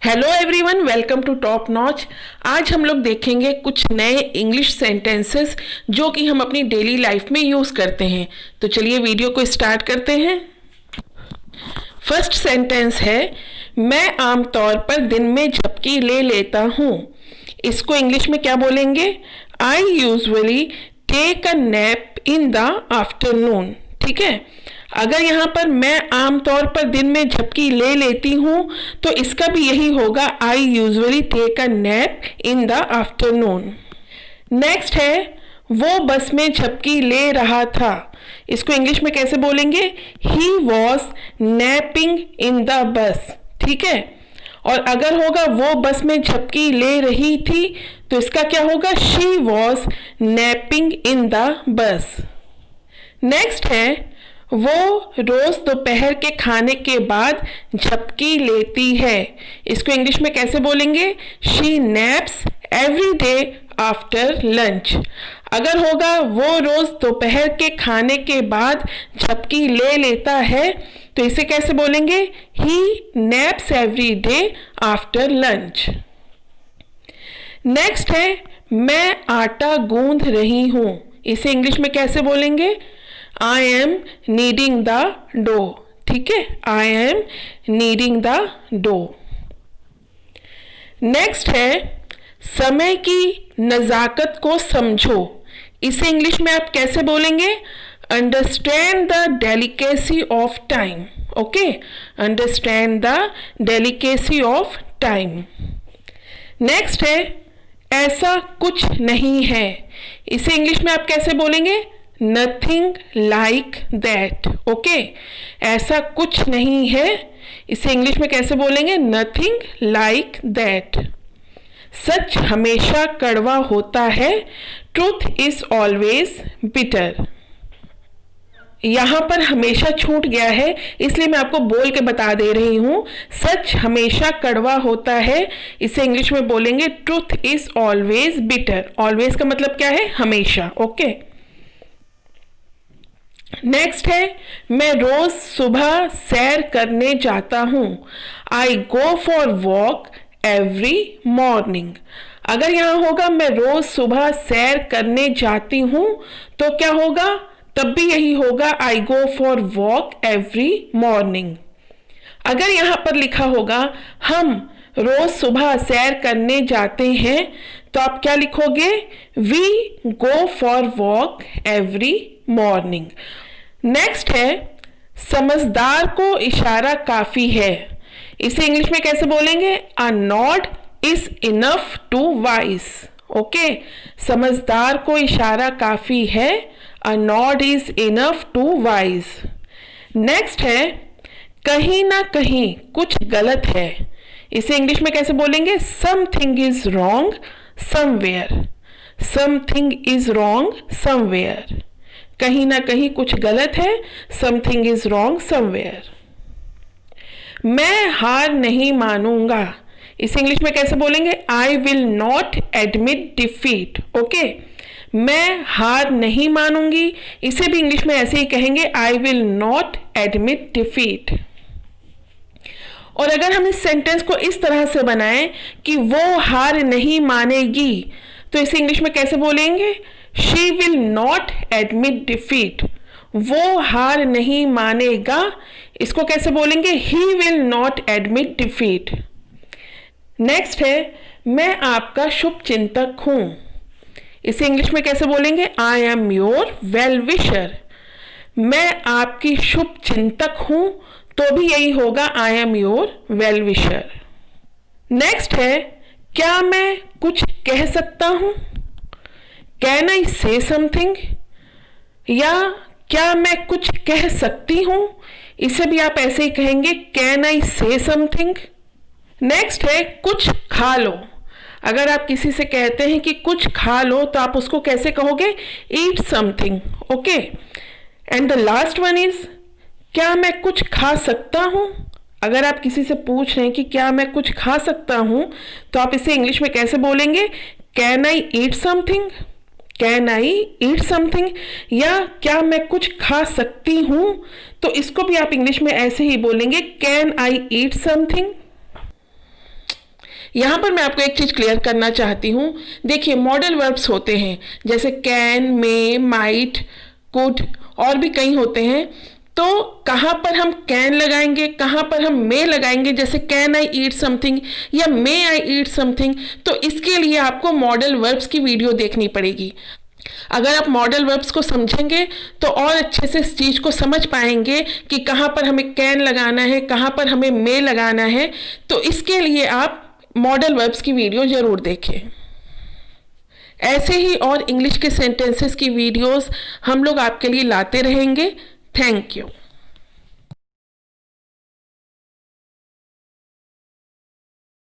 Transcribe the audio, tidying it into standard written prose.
Hello everyone, welcome to Top Notch. आज हम लोग देखेंगे कुछ नए इंग्लिश सेंटेंसेस जो कि हम अपनी डेली लाइफ में यूज़ करते हैं। तो चलिए वीडियो को स्टार्ट करते हैं। फर्स्ट सेंटेंस है, मैं आमतौर पर दिन में झपकी ले लेता हूँ। इसको इंग्लिश में क्या बोलेंगे? I usually take a nap in the afternoon. ठीक है, अगर यहाँ पर मैं आमतौर पर दिन में झपकी ले लेती हूँ तो इसका भी यही होगा, I usually take a nap in the afternoon. Next है, वो बस में झपकी ले रहा था। इसको इंग्लिश में कैसे बोलेंगे? He was napping in the bus. ठीक है, और अगर होगा वो बस में झपकी ले रही थी तो इसका क्या होगा? She was napping in the bus. Next है, वो रोज दोपहर के खाने के बाद झपकी लेती है। इसको इंग्लिश में कैसे बोलेंगे? She naps every day after lunch. अगर होगा वो रोज दोपहर के खाने के बाद झपकी ले लेता है तो इसे कैसे बोलेंगे? He naps every day after lunch. Next है, मैं आटा गूंथ रही हूं। इसे इंग्लिश में कैसे बोलेंगे? I am kneading the dough। ठीक है, I am kneading the dough। Next है, समय की नज़ाकत को समझो। इसे इंग्लिश में आप कैसे बोलेंगे? Understand the delicacy of time. Okay, understand the delicacy of time. Next है, ऐसा कुछ नहीं है। इसे इंग्लिश में आप कैसे बोलेंगे? Nothing like that. ओके, ऐसा कुछ नहीं है। इसे इंग्लिश में कैसे बोलेंगे? Nothing like that. सच हमेशा कड़वा होता है। Truth is always bitter. यहां पर हमेशा छूट गया है इसलिए मैं आपको बोल के बता दे रही हूं। सच हमेशा कड़वा होता है, इसे इंग्लिश में बोलेंगे truth is always bitter. Always का मतलब क्या है? हमेशा। ओके, नेक्स्ट है, मैं रोज सुबह सैर करने जाता हूं। I go for walk every morning. अगर यहां होगा मैं रोज सुबह सैर करने जाती हूं तो क्या होगा? तब भी यही होगा, I go for walk every morning. अगर यहां पर लिखा होगा हम रोज सुबह सैर करने जाते हैं तो आप क्या लिखोगे? We go for walk every morning. Next है, समझदार को इशारा काफी है। इसे इंग्लिश में कैसे बोलेंगे? A nod is enough to wise. Okay, समझदार को इशारा काफी है। A nod is enough to wise. Next है, कहीं ना कहीं कुछ गलत है। इसे इंग्लिश में कैसे बोलेंगे? Something is wrong somewhere. Something is wrong somewhere. कहीं ना कहीं कुछ गलत है। Something is wrong somewhere. मैं हार नहीं मानूंगा। इसे इंग्लिश में कैसे बोलेंगे? I will not admit defeat. Okay, मैं हार नहीं मानूंगी, इसे भी इंग्लिश में ऐसे ही कहेंगे, I will not admit defeat. और अगर हम इस सेंटेंस को इस तरह से बनाएं कि वो हार नहीं मानेगी तो इसे इंग्लिश में कैसे बोलेंगे? She will not admit defeat. वो हार नहीं मानेगा, इसको कैसे बोलेंगे? He will not admit defeat. Next है, मैं आपका शुभ चिंतक हूं। इसे इंग्लिश में कैसे बोलेंगे? I am your well wisher. मैं आपकी शुभ चिंतक हूं तो भी यही होगा, I am your well wisher. Next है, क्या मैं कुछ कह सकता हूं? कैन आई से समथिंग। या क्या मैं कुछ कह सकती हूं, इसे भी आप ऐसे ही कहेंगे, कैन आई से समथिंग। नेक्स्ट है, कुछ खा लो। अगर आप किसी से कहते हैं कि कुछ खा लो तो आप उसको कैसे कहोगे? Eat something. Okay, and the last one is, क्या मैं कुछ खा सकता हूं। अगर आप किसी से पूछ रहे हैं कि क्या मैं कुछ खा सकता हूं तो आप इसे इंग्लिश में कैसे बोलेंगे? Can I eat something. Can I eat something. या क्या मैं कुछ खा सकती हूं तो इसको भी आप इंग्लिश में ऐसे ही बोलेंगे, कैन आई ईट समथिंग। यहाँ पर मैं आपको एक चीज़ क्लियर करना चाहती हूँ। देखिए, मॉडल वर्ब्स होते हैं जैसे कैन, मे, माइट, कुड और भी कई होते हैं। तो कहाँ पर हम कैन लगाएंगे, कहाँ पर हम मे लगाएंगे, जैसे कैन आई ईट समथिंग या मे आई ईट समथिंग, तो इसके लिए आपको मॉडल वर्ब्स की वीडियो देखनी पड़ेगी। अगर आप मॉडल वर्ब्स को समझेंगे तो और अच्छे से इस चीज़ को समझ पाएंगे कि कहाँ पर हमें कैन लगाना है, कहाँ पर हमें मे लगाना है। तो इसके लिए आप मॉडल वर्ब्स की वीडियो ज़रूर देखें। ऐसे ही और इंग्लिश के सेंटेंसेस की वीडियोस हम लोग आपके लिए लाते रहेंगे। Thank you.